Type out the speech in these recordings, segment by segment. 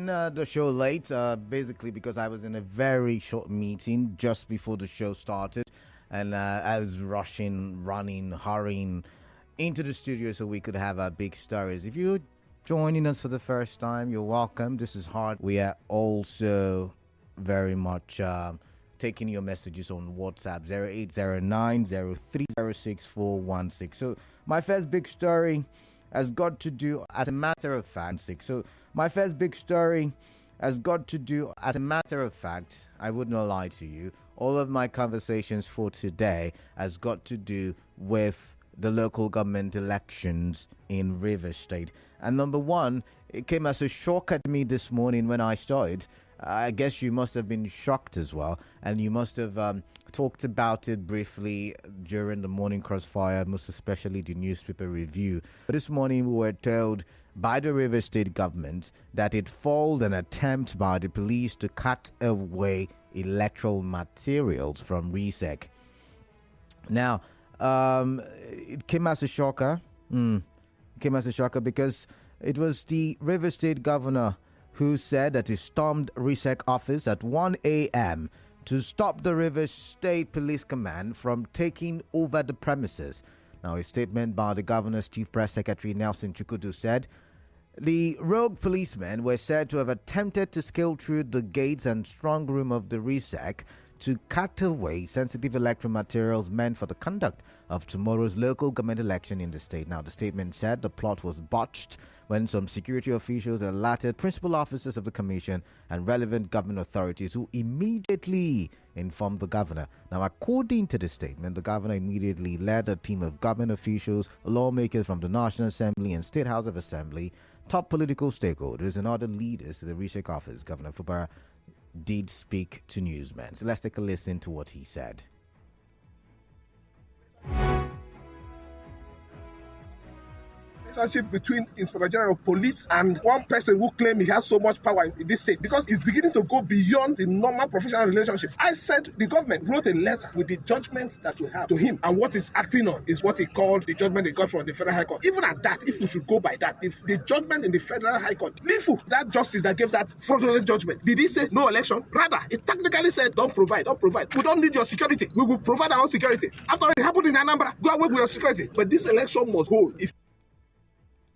starting the show late, basically because I was in a very short meeting just before the show started, and I was rushing, running, hurrying into the studio so we could have our big stories. If you're joining us for the first time, you're welcome. This is Hard. We are also very much taking your messages on WhatsApp 0809-0306416. So my first big story has got to do, as a matter of fact, I would not lie to you. All of my conversations for today has got to do with the local government elections in Rivers State. And number one, it came as a shock at me this morning when I saw it. I guess you must have been shocked as well, and you must have talked about it briefly during the morning crossfire, most especially the newspaper review. But this morning we were told by the Rivers State government that it foiled an attempt by the police to cut away electoral materials from RSIEC. Now, it came as a shocker. It came as a shocker because it was the Rivers State governor who said that he stormed RSIEC office at 1 a.m. to stop the Rivers State Police Command from taking over the premises. Now, a statement by the governor's chief press secretary, Nelson Chukwudu, said the rogue policemen were said to have attempted to scale through the gates and strong room of the RSIEC to cut away sensitive electoral materials meant for the conduct of tomorrow's local government election in the state. Now, the statement said the plot was botched when some security officials alerted principal officers of the commission and relevant government authorities, who immediately informed the governor. Now, according to the statement, the governor immediately led a team of government officials, lawmakers from the National Assembly and State House of Assembly, top political stakeholders, and other leaders to the RSIEC office. Governor Fubara did speak to newsmen. So let's take a listen to what he said. Relationship between Inspector General of Police and one person who claims he has so much power in this state, because it's beginning to go beyond the normal professional relationship. I said the government wrote a letter with the judgment that we have to him, and what he's acting on is what he called the judgment he got from the Federal High Court. Even at that, if we should go by that, if the judgment in the Federal High Court, that justice that gave that fraudulent judgment, did he say no election? Rather, it technically said don't provide. We don't need your security. We will provide our own security. After it happened in Anambra, go away with your security. But this election must hold.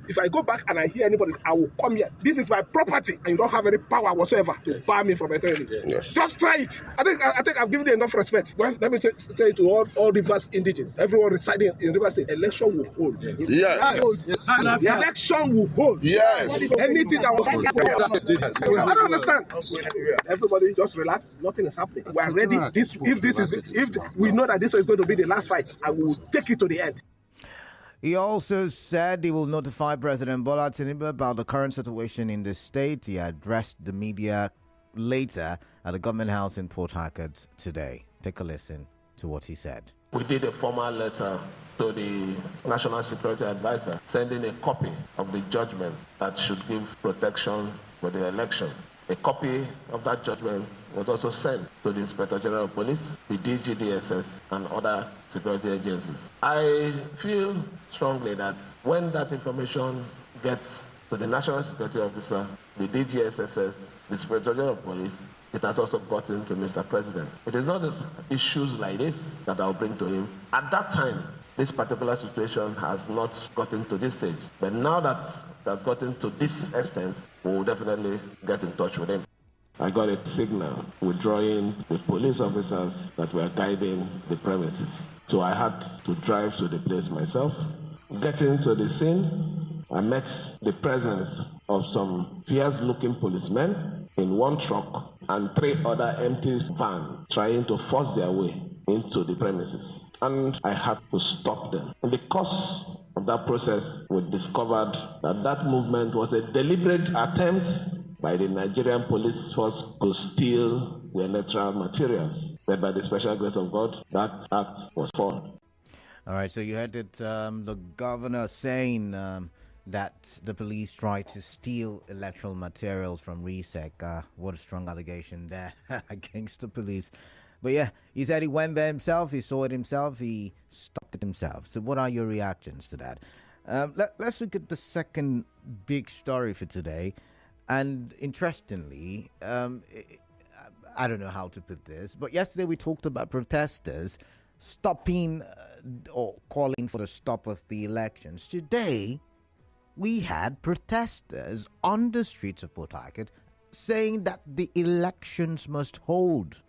If I go back and I hear anybody, I will come here. This is my property, and you don't have any power whatsoever to bar me from entering it. Yes. Just try it. I think I've given you enough respect. Well, let me say it to all Rivers indigenes, everyone residing in Rivers State. Election will hold. Yes. The election will hold. Yes. Anything that will hold. I don't understand. Everybody just relax. Nothing is happening. We are ready. If we know that this is going to be the last fight, I will take it to the end. He also said he will notify President Bola Tinubu about the current situation in the state. He addressed the media later at the government house in Port Harcourt today. Take a listen to what he said. We did a formal letter to the National Security Advisor, sending a copy of the judgment that should give protection for the election. A copy of that judgment was also sent to the Inspector General of Police, the DGDSS, and other security agencies. I feel strongly that when that information gets to the National Security Officer, the DGSS, the Inspector General of Police, it has also gotten to Mr. President. It is not issues like this that I'll bring to him. At that time, this particular situation has not gotten to this stage. But now that it has gotten to this extent, we'll definitely get in touch with him. I got a signal withdrawing the police officers that were guiding the premises. So I had to drive to the place myself. Getting to the scene, I met the presence of some fierce-looking policemen in one truck and 3 other empty vans trying to force their way into the premises. And I had to stop them. In the course of that process, we discovered that movement was a deliberate attempt by the Nigerian police force to steal the electoral materials. But by the special grace of God, that act was foiled. All right, so you heard it, the governor saying that the police tried to steal electoral materials from RSIEC. What a strong allegation there against the police. But yeah, he said he went there himself, he saw it himself, he stopped it himself. So what are your reactions to that? Let's look at the second big story for today. And interestingly, I don't know how to put this, but yesterday we talked about protesters stopping or calling for the stop of the elections. Today, we had protesters on the streets of Port Harcourt saying that the elections must hold.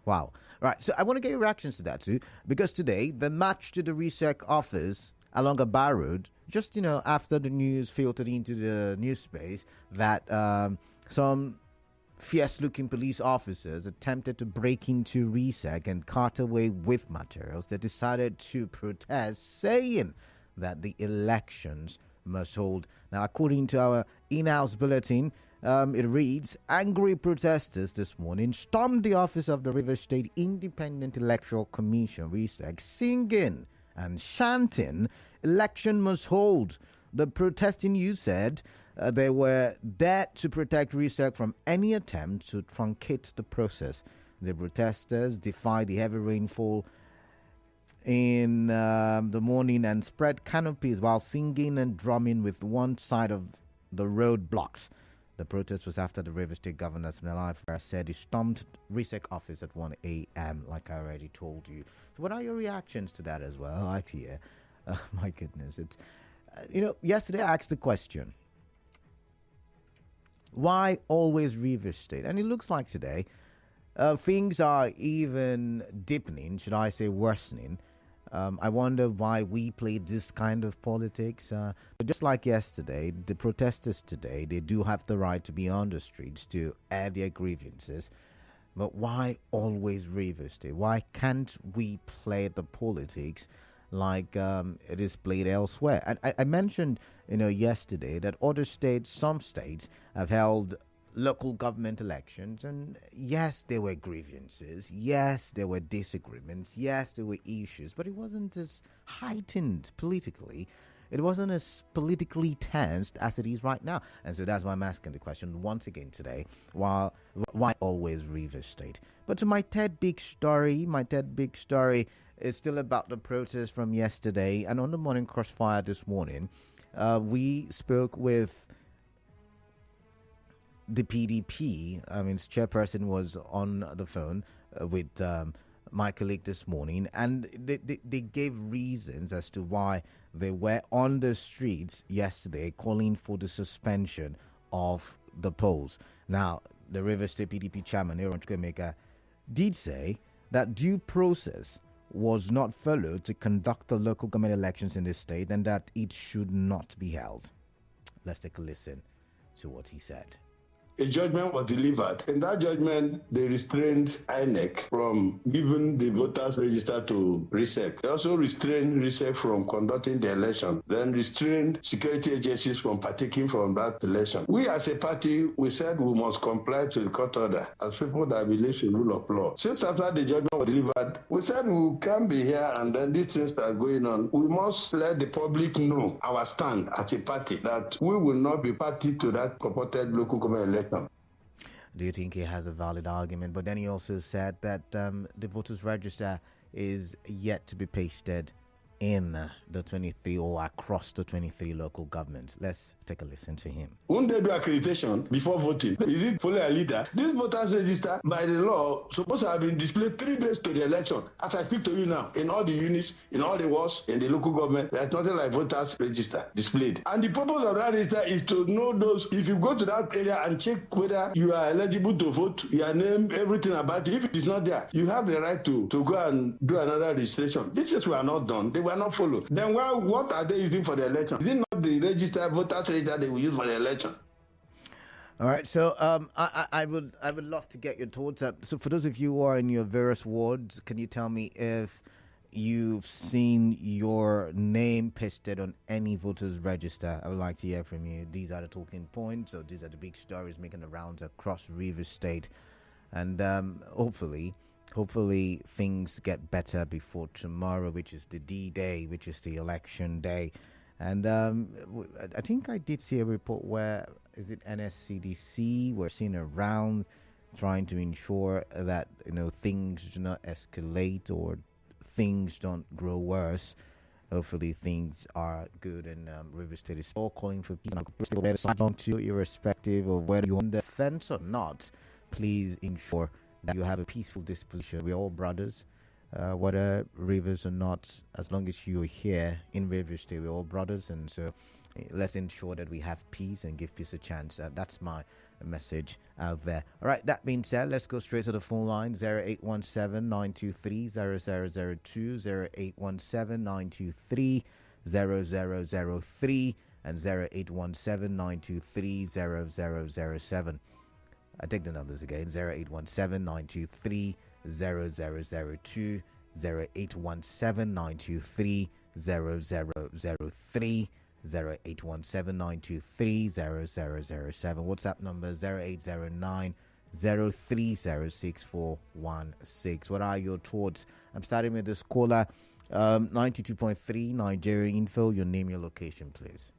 Wow. Right, so I want to get your reactions to that too, because today, the march to the RSIEC office along a bar road, just, after the news filtered into the news space that some fierce-looking police officers attempted to break into RSIEC and cart away with materials, they decided to protest, saying that the elections must hold. Now, according to our in-house bulletin, it reads, angry protesters this morning stormed the office of the Rivers State Independent Electoral Commission, RSIEC, singing and chanting, election must hold. The protesting youth said they were there to protect RSIEC from any attempt to truncate the process. The protesters defied the heavy rainfall in the morning and spread canopies while singing and drumming with one side of the road blocks. The protest was after the Rivers State Governor said he stormed RSIEC office at 1 a.m. like I already told you. So what are your reactions to that as well? I like to hear. My goodness. It's, yesterday I asked the question, why always Rivers State? And it looks like today things are even deepening, should I say worsening. I wonder why we play this kind of politics. But just like yesterday, the protesters today, they do have the right to be on the streets to air their grievances. But why always Rivers State? Why can't we play the politics like it is played elsewhere? And I mentioned, yesterday that other states, some states, have held local government elections, and yes, there were grievances, yes, there were disagreements, yes, there were issues, but it wasn't as heightened politically. It wasn't as politically tensed as it is right now. And so that's why I'm asking the question once again today, why always Rivers State? But to my third big story is still about the protest from yesterday. And on the Morning Crossfire this morning, we spoke with the PDP. Its chairperson was on the phone with my colleague this morning, and they gave reasons as to why they were on the streets yesterday calling for the suspension of the polls. Now, the Rivers State PDP chairman, Aaron Chukwemeka, did say that due process was not followed to conduct the local government elections in the state and that it should not be held. Let's take a listen to what he said. A judgment was delivered. In that judgment, they restrained INEC from giving the voters register to RSIEC. They also restrained RSIEC from conducting the election, then restrained security agencies from partaking from that election. We as a party, we said we must comply to the court order as people that believe in rule of law. Since after the judgment was delivered, we said we can't be here and then these things are going on. We must let the public know our stand as a party, that we will not be party to that purported local government election. Do you think he has a valid argument? But then he also said that the voters register is yet to be pasted in the 23 or across the 23 local governments. Let's take a listen to him. Won't they do accreditation before voting? Is it fully a leader? This voters register, by the law, supposed to have been displayed 3 days to the election. As I speak to you now, in all the units, in all the wards, in the local government, there's nothing like voters register displayed. And the purpose of that register is to know those, if you go to that area and check whether you are eligible to vote, your name, everything about you, if it is not there, you have the right to go and do another registration. These things were not done. They were not followed. Then what are they using for the election? Is it not the registered voters register they will use for the election? All right, so I would love to get your thoughts up. So for those of you who are in your various wards, can you tell me if you've seen your name pasted on any voters register? I would like to hear from you. These are the talking points, so these are the big stories making the rounds across Rivers State, and hopefully things get better before tomorrow, which is the D-Day, which is the election day. And I think I did see a report where, is it NSCDC, we're seeing around trying to ensure that things do not escalate or things don't grow worse Hopefully things are good in River State. Is all calling for peace. Whether sign on to, irrespective of whether you're on the fence or not, please ensure that you have a peaceful disposition. We're all brothers, whether rivers or not. As long as you're here in River State, we're all brothers, and so let's ensure that we have peace and give peace a chance. That's my message out there. All right, that being said, let's go straight to the phone line. 0817-923-0002, 0817-923-0003, and 0817-923-0007. I take the numbers again. 0817-923-0002, 0817-923-0003, 0817-923-0007. WhatsApp number 0809-0306416. What are your thoughts? I'm starting with this caller. 92.3 Nigeria Info. Your name, your location, please.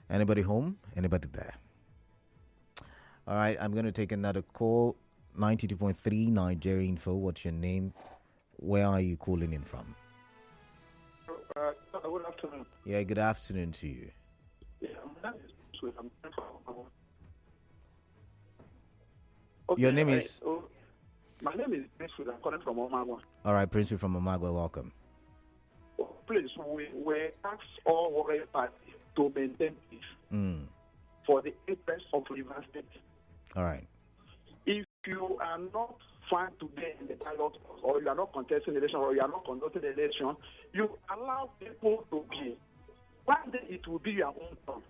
Anybody home? Anybody there? All right, I'm going to take another call. 92.3 Nigeria Info. What's your name? Where are you calling in from? Good afternoon. Yeah, good afternoon to you. Yeah, Your name is? My name is Prince. I'm calling from Omagua. All right, Prince from Omagua, welcome. Please, we ask all warrior parties to maintain peace for the interest of River State. All right. If you are not found today in the ballot, or you are not contesting the election, or you are not conducting the election, you allow people to be. One day it will be your own turn.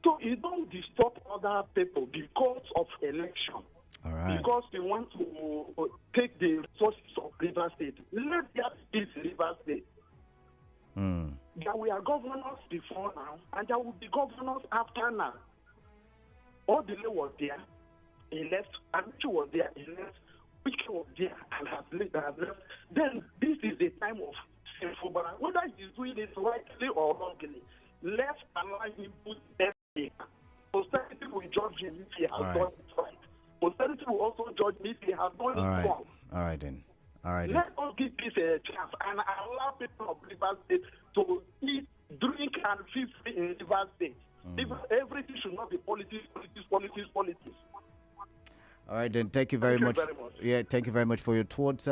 So you don't disturb other people because of election. All right. Because they want to take the resources of River State. Let there be peace in River State. There were governors before now, and there will be governors after now. All delay was there. He left. Amici was there. He left. Wike was there and has left. Then this is the time of sinful. But whether he's doing it rightly or wrongly, let's allow him to put everything. Posterity will judge him if he has done it right. Posterity will also judge me if he has done it wrong. All right then. Let us give peace a chance and allow people of River State to eat, drink, and feel free in River State. Everything should not be politics. All right, then. Thank you very much. Yeah, thank you very much for your thoughts.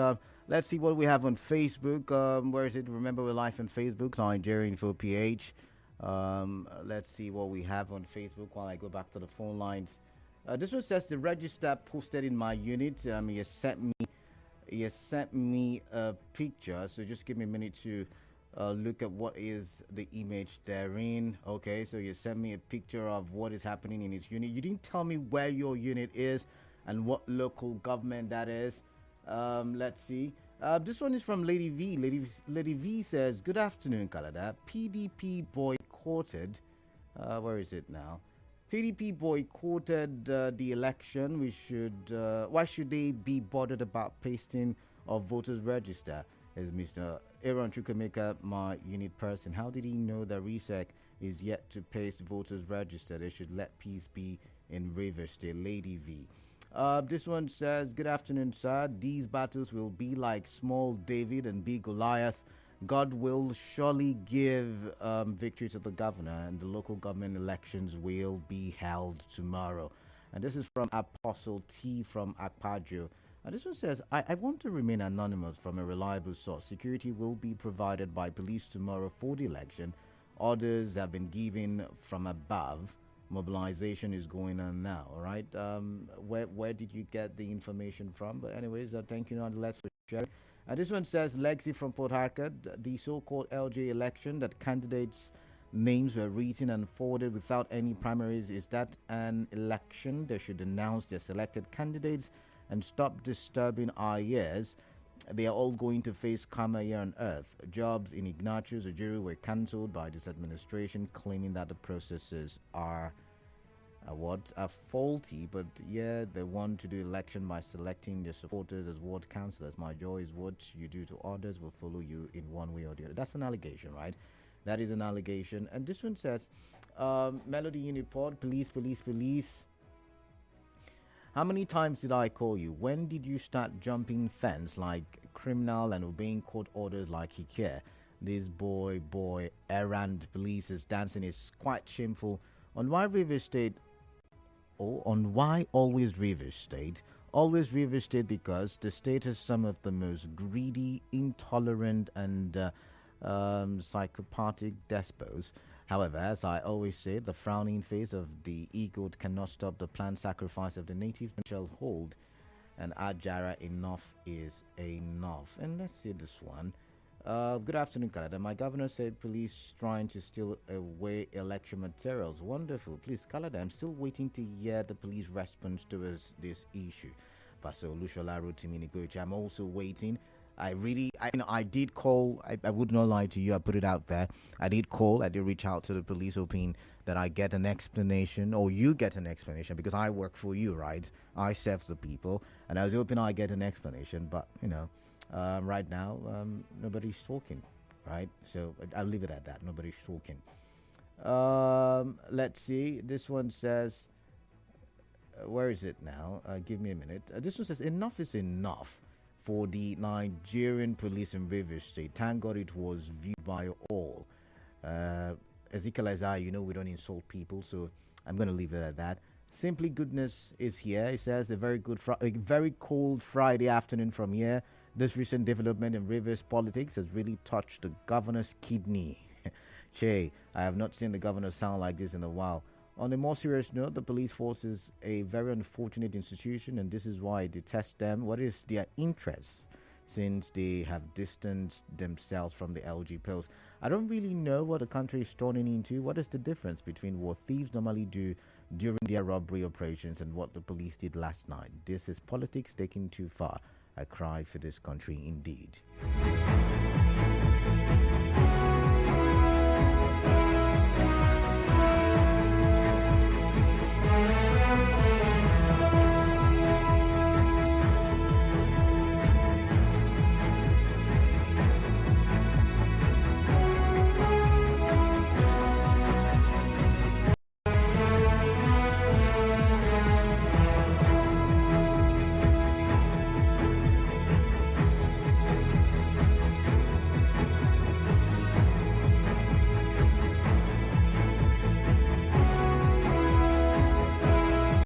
Let's see what we have on Facebook. Where is it? Remember, we're live on Facebook, Nigeria Info PH. Let's see what we have on Facebook while I go back to the phone lines. This one says the register posted in my unit. He has sent me a picture. So just give me a minute to look at what is the image therein. Okay, so you sent me a picture of what is happening in its unit. You didn't tell me where your unit is and what local government that is. Let's see. This one is from Lady V. Lady V says, good afternoon, Kalada. PDP boycotted. Where is it now? PDP boycotted the election. Why should they be bothered about pasting of voters register? Is Mr. Aaron Chukwemeka my unit person? How did he know that RSIEC is yet to paste voters register? They should let peace be in River State. Lady V. This one says, good afternoon, sir. These battles will be like small David and big Goliath. God will surely give victory to the governor, and the local government elections will be held tomorrow. And this is from Apostle T from Akpajo. And this one says, I want to remain anonymous from a reliable source. Security will be provided by police tomorrow for the election. Orders have been given from above. Mobilization is going on now. All right. Where did you get the information from? But anyways, thank you nonetheless for sharing. This one says, Lexi from Port Harcourt, the so-called LJ election that candidates' names were written and forwarded without any primaries. Is that an election? They should announce their selected candidates and stop disturbing our ears. They are all going to face karma here on earth. Jobs in Ignatius Ojiri were cancelled by this administration, claiming that the processes are faulty, but yeah, they want to do election by selecting their supporters as ward councillors. My joy is what you do to others will follow you in one way or the other. That's an allegation, right? That is an allegation. And this one says, Melody Unipod, police. How many times did I call you? When did you start jumping fence like criminal and obeying court orders like he care. This boy, errand police is dancing is quite shameful. On why Rivers State, on why always Rivers State? Always Rivers State because the state has some of the most greedy, intolerant, and psychopathic despots. However, as I always say, the frowning face of the eagle cannot stop the planned sacrifice of the native shall hold. And Ajara, enough is enough. And let's see this one. Good afternoon, Canada. My governor said police trying to steal away election materials. Wonderful. Please, Canada, I'm still waiting to hear the police response towards this issue. Pastor Olushola wrote to me, I'm also waiting. I did call. I would not lie to you. I put it out there. I did call. I did reach out to the police, hoping that I get an explanation, or you get an explanation, because I work for you, right? I serve the people, and I was hoping I get an explanation. But right now, nobody's talking, right? So I'll leave it at that. Nobody's talking. Let's see. This one says, where is it now? Give me a minute. This one says, enough is enough for the Nigerian police in Rivers State. Thank God it was viewed by all. Ezekiel Isaiah, we don't insult people, so I'm going to leave it at that. Simply Goodness is here. He says, a very cold Friday afternoon from here. This recent development in Rivers politics has really touched the governor's kidney. Che, I have not seen the governor sound like this in a while. On a more serious note, the police force is a very unfortunate institution, and this is why I detest them. What is their interest, since they have distanced themselves from the LG polls? I don't really know what the country is turning into. What is the difference between what thieves normally do during their robbery operations and what the police did last night? This is politics taken too far. I cry for this country indeed.